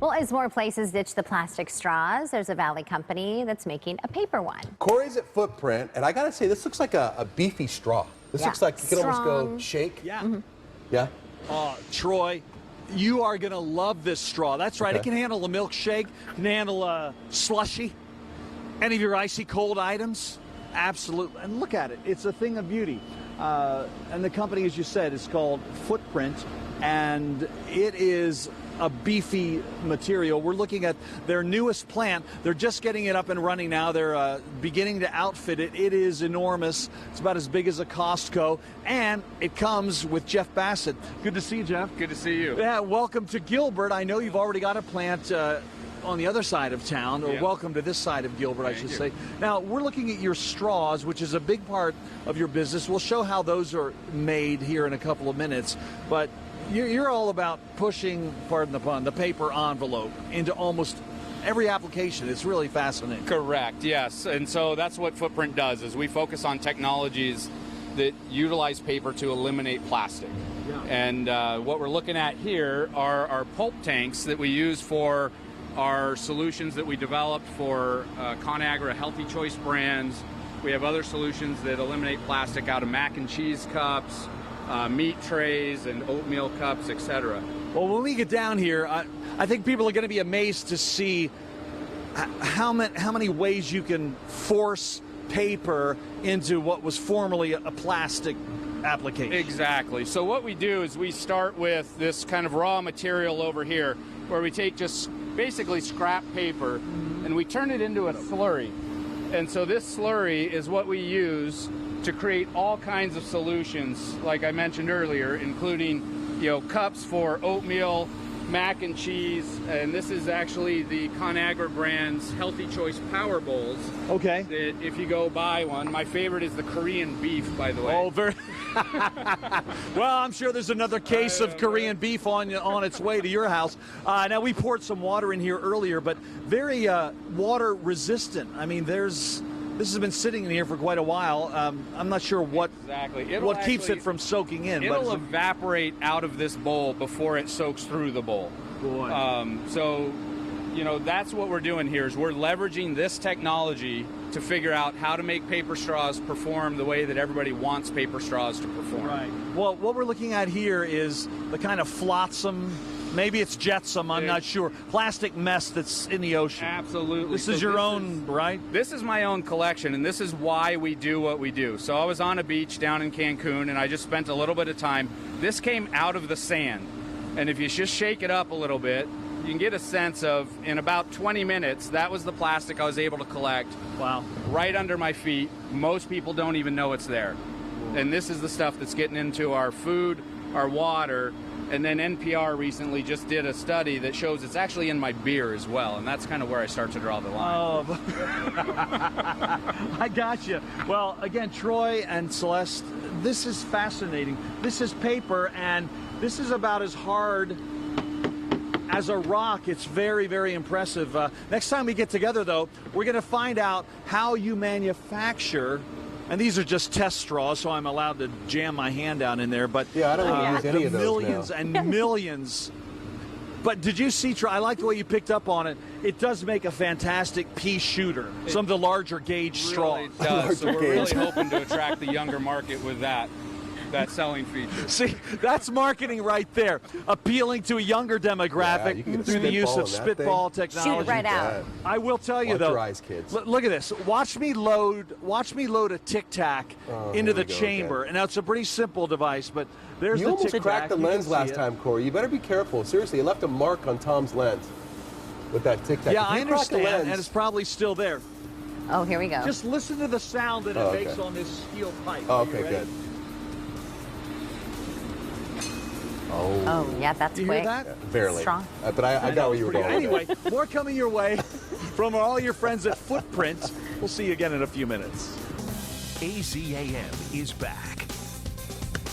Well, as more places ditch the plastic straws, there's a Valley company that's making a paper one. Cory's at Footprint, and I gotta say, this looks like a beefy straw. This looks like you can almost go shake. Yeah. Yeah? Troy, you are going to love this straw. That's right. Okay. It can handle a milkshake, can handle a slushy, any of your icy cold items. Absolutely. And look at it. It's a thing of beauty. And the company, as you said, is called Footprint, and it is a beefy material. We're looking at their newest plant. They're just getting it up and running now. They're beginning to outfit it. It is enormous. It's about as big as a Costco, and it comes with Jeff Bassett. Good to see you, Jeff. Good to see you. Yeah, welcome to Gilbert. I know you've already got a plant on the other side of town, or welcome to this side of Gilbert, I should say. Now, we're looking at your straws, which is a big part of your business. We'll show how those are made here in a couple of minutes, but you're all about pushing, pardon the pun, the paper envelope into almost every application. It's really fascinating. Correct, yes. And so that's what Footprint does, is we focus on technologies that utilize paper to eliminate plastic. Yeah. And what we're looking at here are our pulp tanks that we use for our solutions that we developed for ConAgra Healthy Choice brands. We have other solutions that eliminate plastic out of mac and cheese cups, meat trays and oatmeal cups, etc. Well, when we get down here, I think people are going to be amazed to see how many ways you can force paper into what was formerly a plastic application. Exactly. So what we do is we start with this kind of raw material over here, where we take just basically scrap paper and we turn it into a slurry. And so this slurry is what we use to create all kinds of solutions, like I mentioned earlier, including, cups for oatmeal, mac and cheese, and this is actually the ConAgra brand's Healthy Choice Power Bowls. Okay. That if you go buy one, my favorite is the Korean beef, by the way. Oh, very. Well, I'm sure there's another case of Korean beef on its way to your house. Now, we poured some water in here earlier, but very water resistant. I mean, this has been sitting in here for quite a while. I'm not sure what keeps it from soaking in. It'll evaporate out of this bowl before it soaks through the bowl. Boy. So, that's what we're doing here, is we're leveraging this technology to figure out how to make paper straws perform the way that everybody wants paper straws to perform. Right. Well, what we're looking at here is the kind of flotsam, maybe it's jetsam, I'm not sure, plastic mess that's in the ocean. Absolutely. This is your own, right? This is my own collection, and this is why we do what we do. So I was on a beach down in Cancun, and I just spent a little bit of time. This came out of the sand, and if you just shake it up a little bit, you can get a sense of, in about 20 minutes, that was the plastic I was able to collect. Wow. Right under my feet. Most people don't even know it's there. And this is the stuff that's getting into our food, our water, and then NPR recently just did a study that shows it's actually in my beer as well, and that's kind of where I start to draw the line. Oh, I got you. Well, again, Troy and Celeste, this is fascinating. This is paper, and this is about as hard as a rock. It's very, very impressive. Next time we get together, though, we're going to find out how you manufacture. And these are just test straws, so I'm allowed to jam my hand down in there. But yeah, I don't want to use any of those millions now. and millions. But did you see, Troy, I like the way you picked up on it. It does make a fantastic pea shooter. Some of the larger gauge straws. It does. So we're really hoping to attract the younger market with that selling feature. See, that's marketing right there. Appealing to a younger demographic through the use of spitball technology. Shoot it right out. I will tell you, though. Watch your eyes, kids. Look at this. Watch me load a Tic Tac into the chamber. And now it's a pretty simple device, but there's the Tic Tac. You almost cracked the lens last time, Cory. You better be careful. Seriously, you left a mark on Tom's lens with that Tic Tac. Yeah, I understand, and it's probably still there. Oh, here we go. Just listen to the sound that it makes on this steel pipe. Oh, okay, good. Oh, yeah, that's Do you quick. hear that? Yeah, barely. Strong. But I got where you were going. Anyway, more coming your way from all your friends at Footprint. We'll see you again in a few minutes. AZAM is back.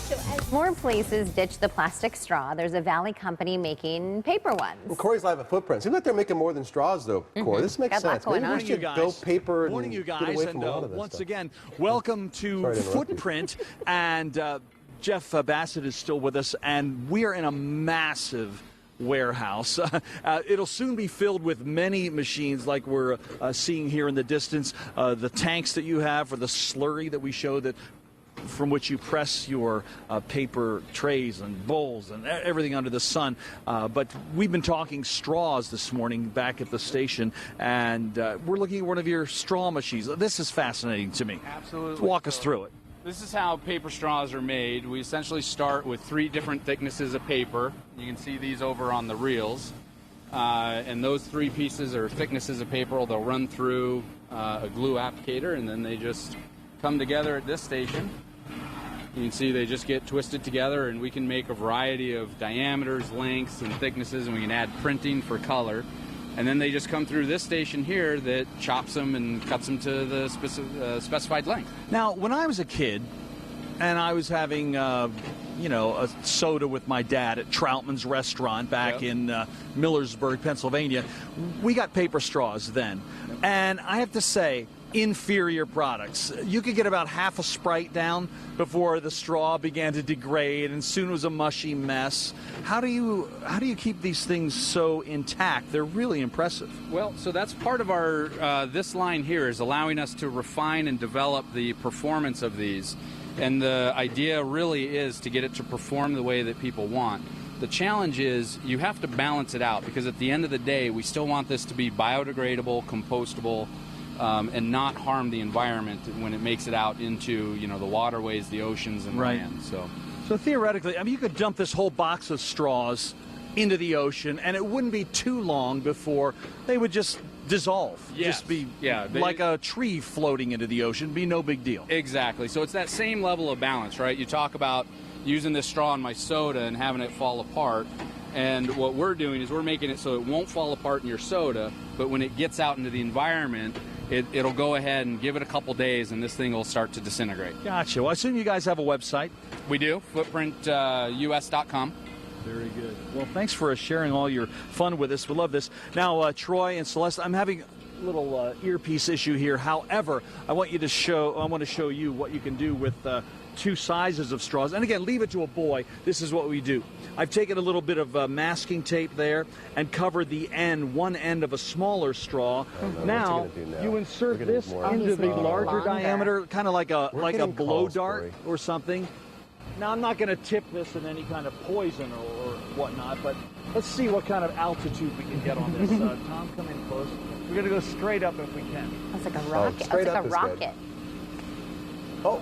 So as more places ditch the plastic straw, there's a Valley company making paper ones. Well, Cory's live at Footprint. Seems like they're making more than straws, though, Cory. This makes sense. Got a lot going Maybe on. we should go paper and Morning, you guys, get away and from a lot of this once stuff. again, welcome to Footprint. And Jeff Bassett is still with us, and we are in a massive warehouse. It'll soon be filled with many machines like we're seeing here in the distance. The tanks that you have for the slurry that we show that from which you press your paper trays and bowls and everything under the sun. But we've been talking straws this morning back at the station, and we're looking at one of your straw machines. This is fascinating to me. Absolutely. Walk us through it. This is how paper straws are made. We essentially start with 3 different thicknesses of paper. You can see these over on the reels. And those 3 pieces or thicknesses of paper, they'll run through a glue applicator, and then they just come together at this station. You can see they just get twisted together, and we can make a variety of diameters, lengths, and thicknesses, and we can add printing for color. And then they just come through this station here that chops them and cuts them to the specified length. Now, when I was a kid and I was having, a soda with my dad at Troutman's restaurant back in Millersburg, Pennsylvania, we got paper straws then. And I have to say, inferior products. You could get about half a Sprite down before the straw began to degrade, and soon it was a mushy mess. How do you keep these things so intact? They're really impressive. Well, so that's part of our this line here is allowing us to refine and develop the performance of these, and the idea really is to get it to perform the way that people want. The challenge is you have to balance it out, because at the end of the day we still want this to be biodegradable, compostable, and not harm the environment when it makes it out into, the waterways, the oceans, and the land. So theoretically, I mean, you could dump this whole box of straws into the ocean, and it wouldn't be too long before they would just dissolve. Yes. Just be like a tree floating into the ocean. Be no big deal. Exactly. So it's that same level of balance, right? You talk about using this straw in my soda and having it fall apart. And what we're doing is we're making it so it won't fall apart in your soda, but when it gets out into the environment, it'll go ahead and give it a couple days, and this thing will start to disintegrate. Gotcha. Well, I assume you guys have a website. We do, footprintus.com. Very good. Well, thanks for sharing all your fun with us. We love this. Now, Troy and Celeste, I'm having a little earpiece issue here. However, I want to show you what you can do with 2 sizes of straws. And again, leave it to a boy. This is what we do. I've taken a little bit of masking tape there and covered the one end of a smaller straw. Now you insert this into the larger diameter, kind of like a blow dart or something. Now, I'm not going to tip this in any kind of poison or whatnot, but let's see what kind of altitude we can get on this. Tom, come in close. We're going to go straight up if we can. That's like a rocket. Straight That's like up a is rocket. Good.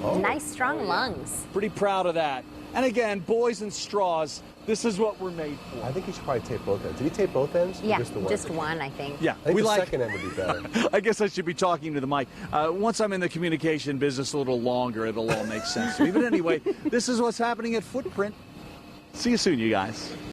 Oh. Nice, strong lungs. Pretty proud of that. And again, boys and straws, this is what we're made for. I think you should probably tape both ends. Did you tape both ends? Yeah, Or just one, I think. Yeah, I think the second end would be better. I guess I should be talking to the mic. Once I'm in the communication business a little longer, it'll all make sense to me. But anyway, this is what's happening at Footprint. See you soon, you guys.